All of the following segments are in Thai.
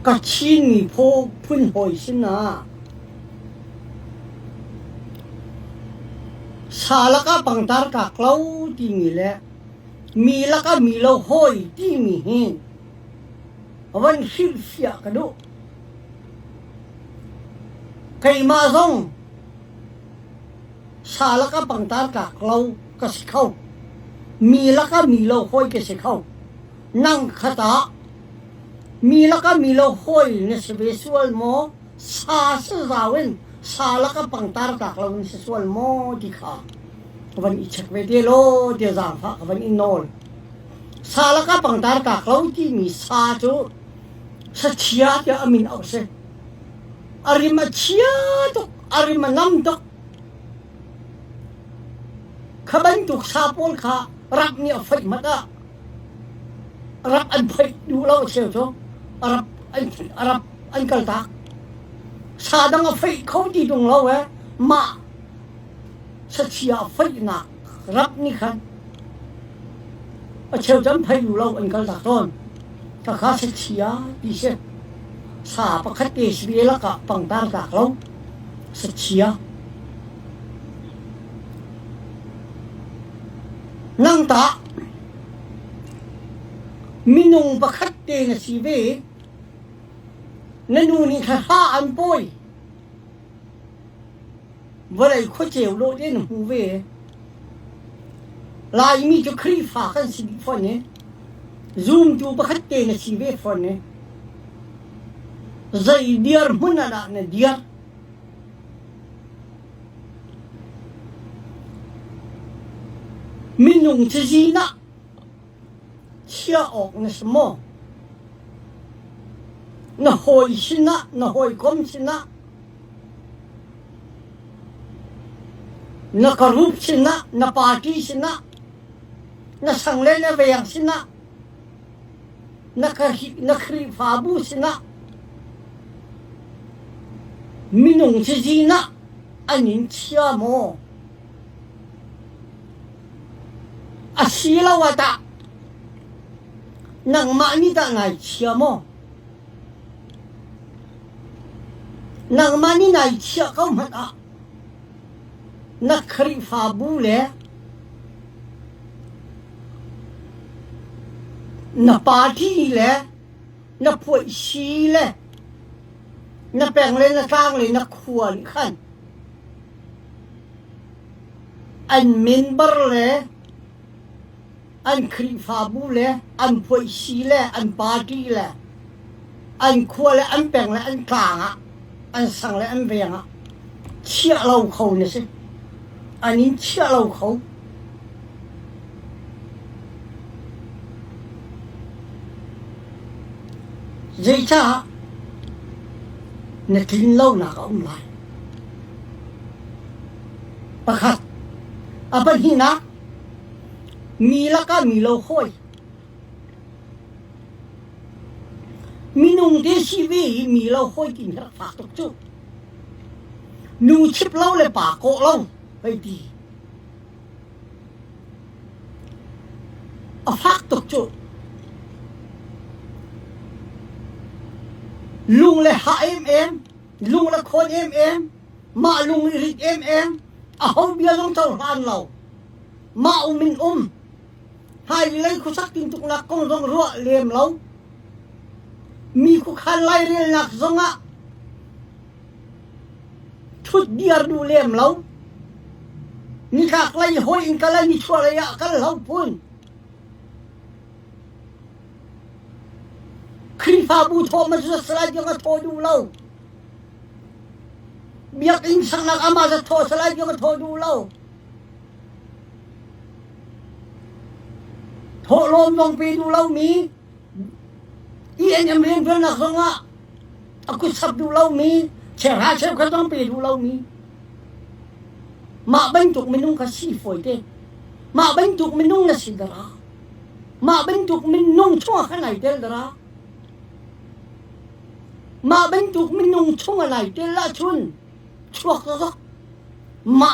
ก็ชี้มีโพพุ่นหอยสินะสาละก็ปังตารกะเกลาที่มีแหละมีละก็มีเราหอยที่มีเฮงวันสิบเสียกระดูใครมาส่งสาละก็ปังตารกะเกลาก็สิเข้ามีละก็มีเราหอยก็สิเข้านั่งคตามีละก็มีเราหอยในสเปซวลโมสาสดาวินสาละก็ปังตารกะเกลาในสเปซวลโมที่ขาวันอีชักเวทีโลเดียจางฟ้าวันอีโนลสาละก็ปังตารกะเกลาที่มีสาจูสัจยาที่อามินเอาเสอาริมาเชียตุกอาริมานำตุกขบันตุกซาปอลขารับเนี่ยไฟมาดารับอันไฟดูเราเชียวจ้ะรับอันกลตาซาดังไฟเขาที่ตรงเรามาสัจยาไฟนักรับนี่คันเชียวจำไฟดูเราอันกลตาตอนถ้าข้าสัจยาดิเชสาปคัตเตสเวลกะปังตารกะเราสัจยานั่งตามินุงปคัตเตนสีเวนันูนี่ข้าอันป่วยวันไหนเขาเจียวโลดเด่นหูเวลายมีจะครีฟ้ากันสิฟอนเนี่ยซูมจูปคัตเตนสีเวฟอนเนี่ยใจเดียร์มันน่ะเนี่ยเดียร์มินุงจะจีน่ะเชื่อออกในสมองน่ะหอยสินะน่ะหอยคมสินะน่ะกรูปสินะน่ะปาร์ตี้สินะน่ะสังเลนเวียงสินะน่ะครีฟาบูสินะมินุงจะจีน่ะอันนี้เชื่อโมอาศิลาวตานังมานี่ตาไงเชื่อโมนังมานี่ไงเชื่อเขาหมดอ่ะนักคริฟาบูเล่นักปาร์ตี้เล่นักป่วยชีเล่นักแปลงเล่นักสร้างเล่นักขวานขันอันเมนเบอร์เล่อันคริฟาบูเล่อันป่วยชีเล่อันปาร์ตี้เล่อันขวานเล่อันแปลงเล่อันกลางอ่ะอันสั่งเล่อันเวียงอ่ะเชื่อเราเขาเนี่ยสิอันนี้เชื่อเราเขาใจจ้าเนี่ยกินเหล้าหนักเอาไหมประคัดอาเป็นหินะมีแล้วก็มีเราค่อยมีนุ่งที่ชีวิตมีเราค่อยกินรักฝากตุกจุนูชิบเหล้าเลยปากโกเหล้าไปดีเอาฝากตุกจุลุงเลยหาลุงเลยคนมาลุงริดเอาเบียร์ต้องเท่าร้านเรามามินให้เลยคุสักกินตุกนักกงต้องรัวเลี้ยมเรามีคุขันไล่เรียนหนักซงอ่ะชุดเดียร์ดูเลี้ยมเรานี่ข้าไล่หอยอินกันแล้วนี่ชัวร์เลยอ่ะกันเราพูนครีฟาบูโทมันจะสลายยังก็โทดูเราเบียกอินสังนักอามาจะโทสลายยังก็โทดูเราโทลมลงปีดูเรามีอีเอ็นยังเรียนเพื่อนนักสงฆ์อากุศัพท์ดูเรามีเชื่อหาเชื่อเขาต้องปีดูเรามีมาบรรจุไม่นุ่งกระสีฝอยเต้มาบรรจุไม่นุ่งน่ะสิดรามาบรรจุไม่นุ่งช่วงขนาดเต้ดรามาบรรจุไม่นุ่งช่วงอะไรเต้ละชุนช่วงก็มา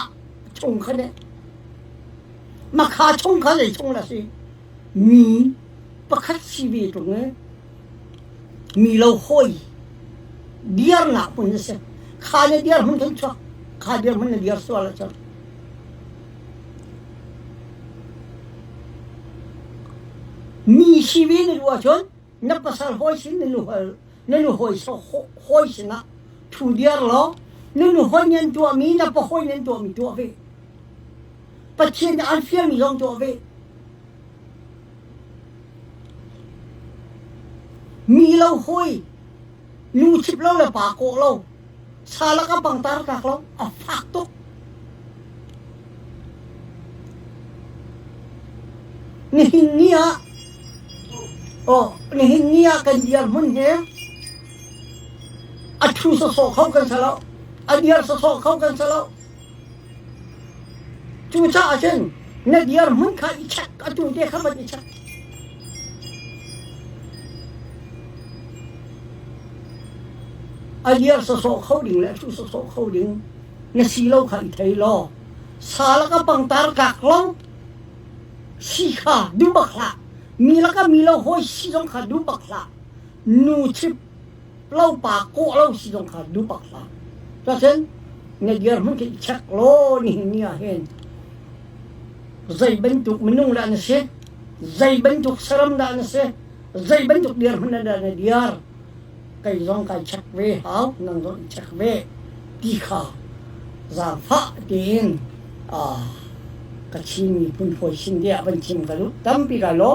ชงเขาเนี่ยมาขาชงเขาเลยชงละสิมีประคัดชีวิตตรงนี้ mi lo hoi diar na pun se khane diar hun thun cha kha diar mun diar swala cha mi si vi ni wa chon na pasal hoi sin ni lu hoi so hoi sin na thu diar lo nu hoi nyen tua mi na pa hoi nyen tua mi tua ve pa chen an fiel mi long tua ve mi lo hoi nu chip lo la pa ko lo sala ka bang tar ka lo a fak to ni nia ni nia kan diar mun he a thu so khau kan salo a diar so khau kan salo chu cha chen na diar mun kha i chak a tu de kha ba i chak a diar so khau ding la chu so khau ding na si lo kha i thai lo sala ka bang tar ka lo si kha du ba kha mi la ka mi lo hoi si dong kha du ba kha nu chip lau pa ko lau si dong kha du ba kha cho nên na diar mun ki chak lo ni nia hen zai bentuk menung da na se zai bentuk saram da na se zai bentuk diar mun da na diar kai zong kai chak ve hao nang zong chak ve ti kha za pha tin ka chi mi pun phoi sin dia ban chim ka lu tam pi ka lo